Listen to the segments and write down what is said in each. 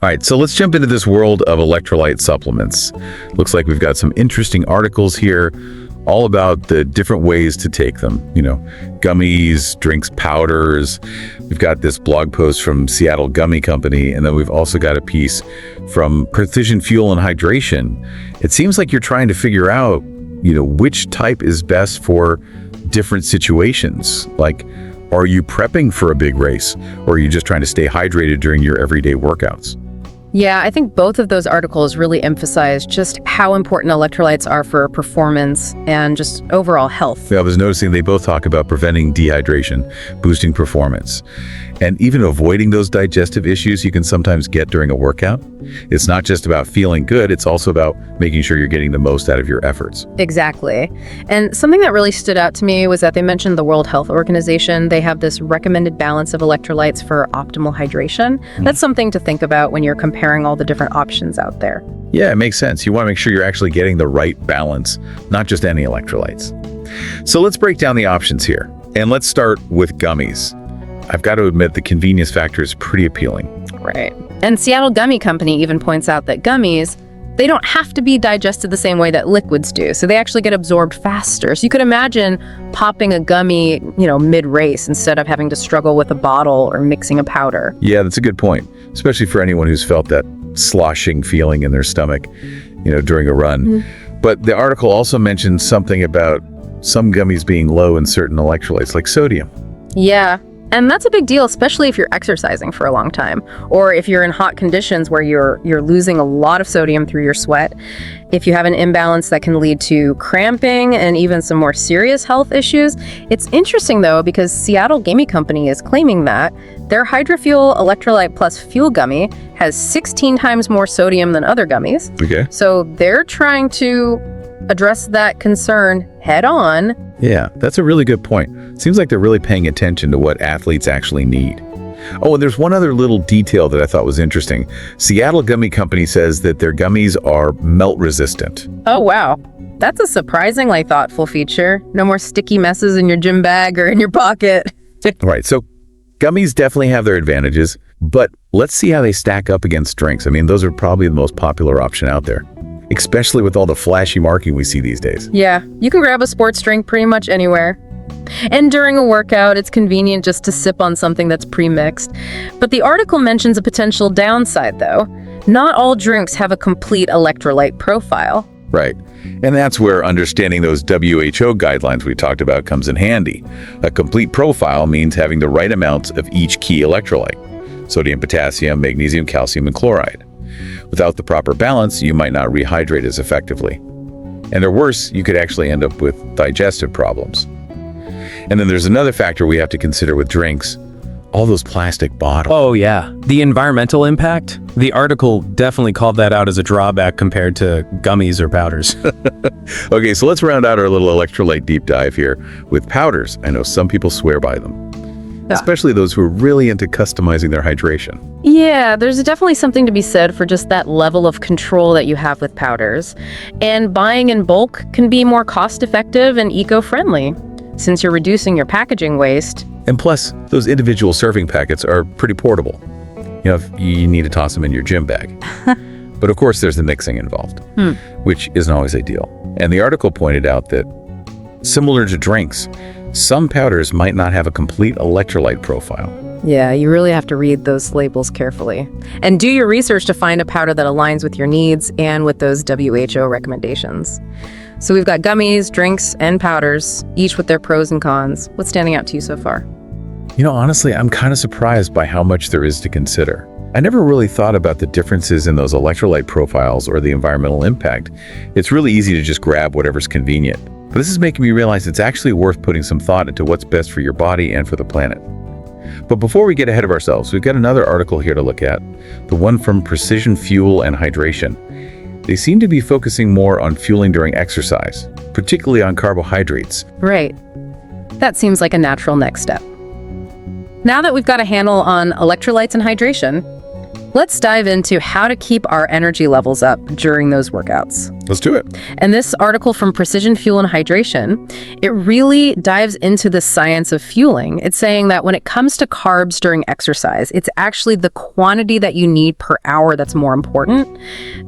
All right, so let's jump into this world of electrolyte supplements. Looks like we've got some interesting articles here, all about the different ways to take them. Gummies, drinks, powders. We've got this blog post from Seattle Gummy Company, and then we've also got a piece from Precision Fuel and Hydration. It seems like you're trying to figure out, which type is best for different situations. Like, are you prepping for a big race, or are you just trying to stay hydrated during your everyday workouts? Yeah, I think both of those articles really emphasize just how important electrolytes are for performance and just overall health. I was noticing they both talk about preventing dehydration, boosting performance, and even avoiding those digestive issues you can sometimes get during a workout. It's not just about feeling good, it's also about making sure you're getting the most out of your efforts. Exactly. And something that really stood out to me was that they mentioned the World Health Organization. They have this recommended balance of electrolytes for optimal hydration. That's something to think about when you're comparing all the different options out there. Yeah, it makes sense. You want to make sure you're actually getting the right balance, not just any electrolytes. So let's break down the options here. And let's start with gummies. I've got to admit the convenience factor is pretty appealing. Right. And Seattle Gummy Company even points out that gummies, they don't have to be digested the same way that liquids do. So they actually get absorbed faster. So you could imagine popping a gummy, mid-race instead of having to struggle with a bottle or mixing a powder. Yeah, that's a good point, especially for anyone who's felt that sloshing feeling in their stomach, during a run. But the article also mentions something about some gummies being low in certain electrolytes, like sodium. Yeah. And that's a big deal, especially if you're exercising for a long time, or if you're in hot conditions where you're losing a lot of sodium through your sweat. If you have an imbalance that can lead to cramping and even some more serious health issues. It's interesting, though, because Seattle Gummy Company is claiming that their HydroFuel Electrolyte Plus Fuel Gummy has 16 times more sodium than other gummies. Okay. So they're trying to address that concern head on. Yeah, that's a really good point. Seems like they're really paying attention to what athletes actually need. Oh, and there's one other little detail that I thought was interesting. Seattle Gummy Company says that their gummies are melt resistant. Oh, wow. That's a surprisingly thoughtful feature. No more sticky messes in your gym bag or in your pocket. Right, so gummies definitely have their advantages, but let's see how they stack up against drinks. I mean, those are probably the most popular option out there, especially with all the flashy marketing we see these days. Yeah, you can grab a sports drink pretty much anywhere. And during a workout, it's convenient just to sip on something that's pre-mixed. But the article mentions a potential downside, though. Not all drinks have a complete electrolyte profile. Right. And that's where understanding those WHO guidelines we talked about comes in handy. A complete profile means having the right amounts of each key electrolyte: sodium, potassium, magnesium, calcium, and chloride. Without the proper balance, you might not rehydrate as effectively. And or worse, you could actually end up with digestive problems. And then there's another factor we have to consider with drinks: all those plastic bottles. Oh yeah, the environmental impact. The article definitely called that out as a drawback compared to gummies or powders. Okay, so let's round out our little electrolyte deep dive here with powders. I know some people swear by them, especially those who are really into customizing their hydration. Yeah, there's definitely something to be said for just that level of control that you have with powders. And buying in bulk can be more cost-effective and eco-friendly, since you're reducing your packaging waste. And plus, those individual serving packets are pretty portable. If you need to toss them in your gym bag. But of course, there's the mixing involved, which isn't always ideal. And the article pointed out that, similar to drinks, some powders might not have a complete electrolyte profile. Yeah, you really have to read those labels carefully. And do your research to find a powder that aligns with your needs and with those WHO recommendations. So we've got gummies, drinks, and powders, each with their pros and cons. What's standing out to you so far? Honestly, I'm kind of surprised by how much there is to consider. I never really thought about the differences in those electrolyte profiles or the environmental impact. It's really easy to just grab whatever's convenient. But this is making me realize it's actually worth putting some thought into what's best for your body and for the planet. But before we get ahead of ourselves, we've got another article here to look at, the one from Precision Fuel and Hydration. They seem to be focusing more on fueling during exercise, particularly on carbohydrates. Right. That seems like a natural next step. Now that we've got a handle on electrolytes and hydration, let's dive into how to keep our energy levels up during those workouts. Let's do it. And this article from Precision Fuel and Hydration, it really dives into the science of fueling. It's saying that when it comes to carbs during exercise, it's actually the quantity that you need per hour that's more important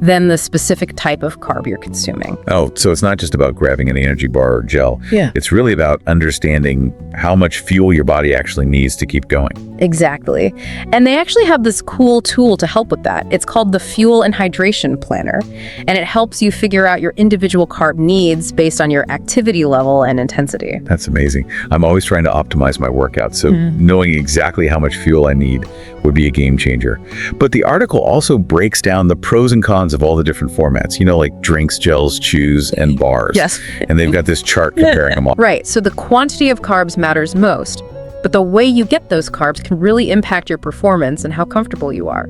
than the specific type of carb you're consuming. Oh, so it's not just about grabbing an energy bar or gel. Yeah. It's really about understanding how much fuel your body actually needs to keep going. Exactly. And they actually have this cool tool to help with that. It's called the Fuel and Hydration Planner, and it helps you figure out your individual carb needs based on your activity level and intensity. That's amazing. I'm always trying to optimize my workout, so knowing exactly how much fuel I need would be a game changer. But the article also breaks down the pros and cons of all the different formats, like drinks, gels, chews, and bars. Yes. And they've got this chart comparing them all. Right. So the quantity of carbs matters most. But the way you get those carbs can really impact your performance and how comfortable you are.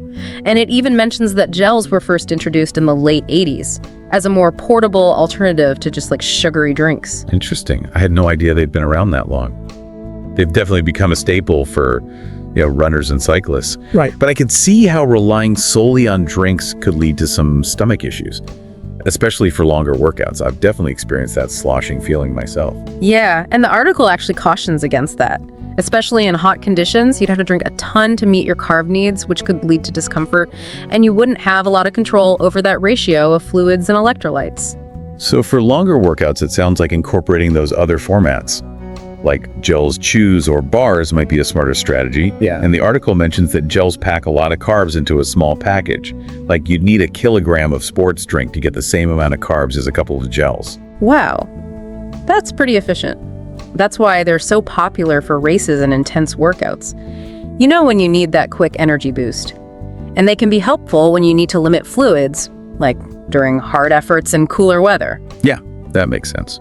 And it even mentions that gels were first introduced in the late 80s as a more portable alternative to just like sugary drinks. Interesting. I had no idea they'd been around that long. They've definitely become a staple for runners and cyclists. Right. But I could see how relying solely on drinks could lead to some stomach issues, especially for longer workouts. I've definitely experienced that sloshing feeling myself. Yeah, and the article actually cautions against that. Especially in hot conditions, you'd have to drink a ton to meet your carb needs, which could lead to discomfort, and you wouldn't have a lot of control over that ratio of fluids and electrolytes. So for longer workouts, it sounds like incorporating those other formats, like gels, chews, or bars might be a smarter strategy. Yeah. And the article mentions that gels pack a lot of carbs into a small package. Like you'd need a kilogram of sports drink to get the same amount of carbs as a couple of gels. Wow, that's pretty efficient. That's why they're so popular for races and intense workouts. When you need that quick energy boost. And they can be helpful when you need to limit fluids, like during hard efforts and cooler weather. Yeah, that makes sense.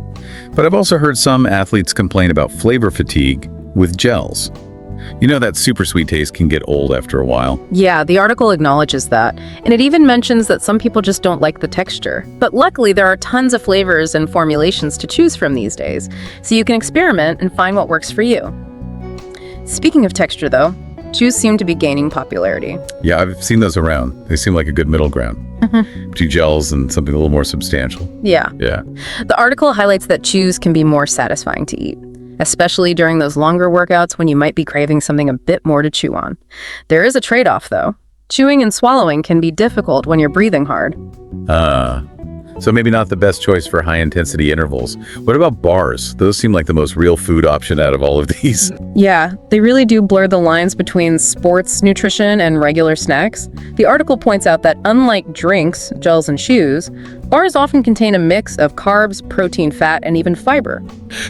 But I've also heard some athletes complain about flavor fatigue with gels. That super sweet taste can get old after a while. Yeah, the article acknowledges that. And it even mentions that some people just don't like the texture. But luckily, there are tons of flavors and formulations to choose from these days, so you can experiment and find what works for you. Speaking of texture, though, chews seem to be gaining popularity. Yeah, I've seen those around. They seem like a good middle ground between gels and something a little more substantial. Yeah. Yeah. The article highlights that chews can be more satisfying to eat, especially during those longer workouts when you might be craving something a bit more to chew on. There is a trade-off, though. Chewing and swallowing can be difficult when you're breathing hard. So maybe not the best choice for high-intensity intervals. What about bars? Those seem like the most real food option out of all of these. Yeah, they really do blur the lines between sports nutrition and regular snacks. The article points out that unlike drinks, gels, and chews, bars often contain a mix of carbs, protein, fat, and even fiber.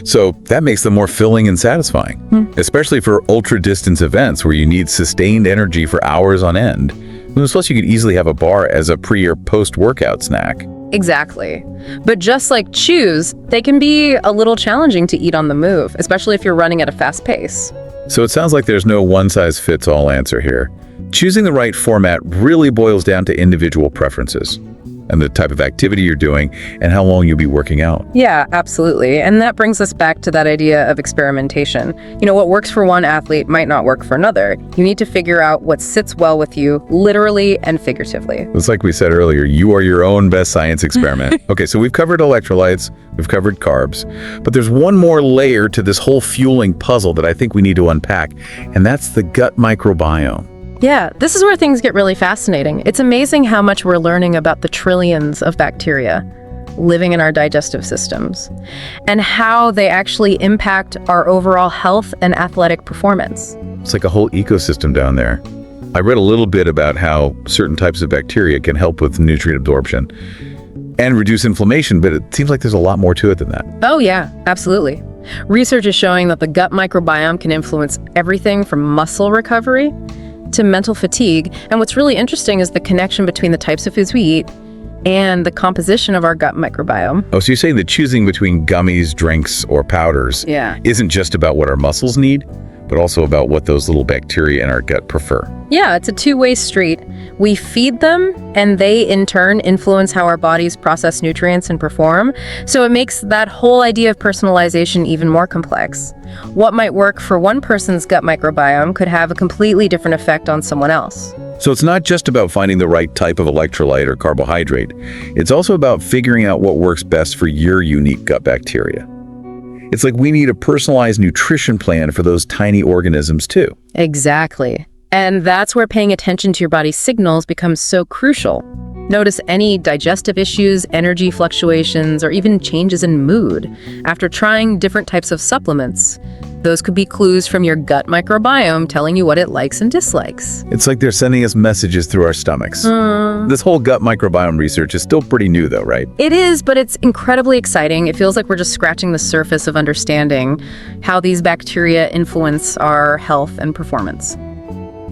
So that makes them more filling and satisfying, especially for ultra-distance events where you need sustained energy for hours on end. Plus, you could easily have a bar as a pre- or post-workout snack. Exactly. But just like chews, they can be a little challenging to eat on the move, especially if you're running at a fast pace. So it sounds like there's no one-size-fits-all answer here. Choosing the right format really boils down to individual preferences and the type of activity you're doing and how long you'll be working out. Yeah, absolutely. And that brings us back to that idea of experimentation. What works for one athlete might not work for another. You need to figure out what sits well with you, literally and figuratively. It's like we said earlier, you are your own best science experiment. Okay, so we've covered electrolytes, we've covered carbs, but there's one more layer to this whole fueling puzzle that I think we need to unpack, and that's the gut microbiome. Yeah, this is where things get really fascinating. It's amazing how much we're learning about the trillions of bacteria living in our digestive systems and how they actually impact our overall health and athletic performance. It's like a whole ecosystem down there. I read a little bit about how certain types of bacteria can help with nutrient absorption and reduce inflammation, but it seems like there's a lot more to it than that. Oh yeah, absolutely. Research is showing that the gut microbiome can influence everything from muscle recovery to mental fatigue. And what's really interesting is the connection between the types of foods we eat and the composition of our gut microbiome. Oh, so you're saying that choosing between gummies, drinks, or powders isn't just about what our muscles need, but also about what those little bacteria in our gut prefer. Yeah, it's a two-way street. We feed them, and they in turn influence how our bodies process nutrients and perform. So it makes that whole idea of personalization even more complex. What might work for one person's gut microbiome could have a completely different effect on someone else. So it's not just about finding the right type of electrolyte or carbohydrate. It's also about figuring out what works best for your unique gut bacteria. It's like we need a personalized nutrition plan for those tiny organisms too. Exactly. And that's where paying attention to your body's signals becomes so crucial. Notice any digestive issues, energy fluctuations, or even changes in mood after trying different types of supplements. Those could be clues from your gut microbiome telling you what it likes and dislikes. It's like they're sending us messages through our stomachs. This whole gut microbiome research is still pretty new though, right? It is, but it's incredibly exciting. It feels like we're just scratching the surface of understanding how these bacteria influence our health and performance.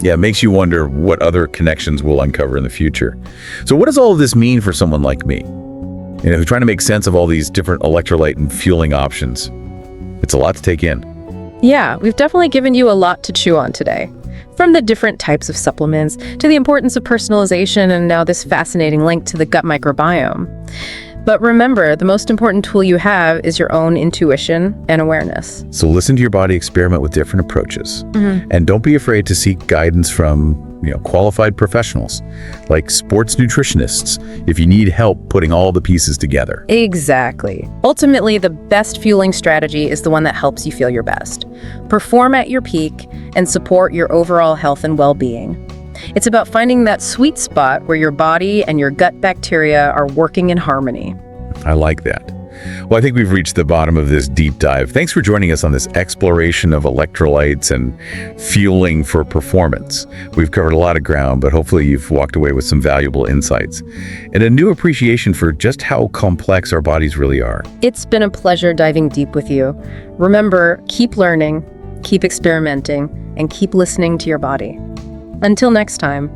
Yeah, it makes you wonder what other connections we'll uncover in the future. So what does all of this mean for someone like me? Who's trying to make sense of all these different electrolyte and fueling options. It's a lot to take in. Yeah, we've definitely given you a lot to chew on today. From the different types of supplements to the importance of personalization and now this fascinating link to the gut microbiome. But remember, the most important tool you have is your own intuition and awareness. So listen to your body, experiment with different approaches. And don't be afraid to seek guidance from qualified professionals like sports nutritionists if you need help putting all the pieces together. Exactly. Ultimately, the best fueling strategy is the one that helps you feel your best. Perform at your peak and support your overall health and well-being. It's about finding that sweet spot where your body and your gut bacteria are working in harmony. I like that. Well, I think we've reached the bottom of this deep dive. Thanks for joining us on this exploration of electrolytes and fueling for performance. We've covered a lot of ground, but hopefully you've walked away with some valuable insights and a new appreciation for just how complex our bodies really are. It's been a pleasure diving deep with you. Remember, keep learning, keep experimenting, and keep listening to your body. Until next time.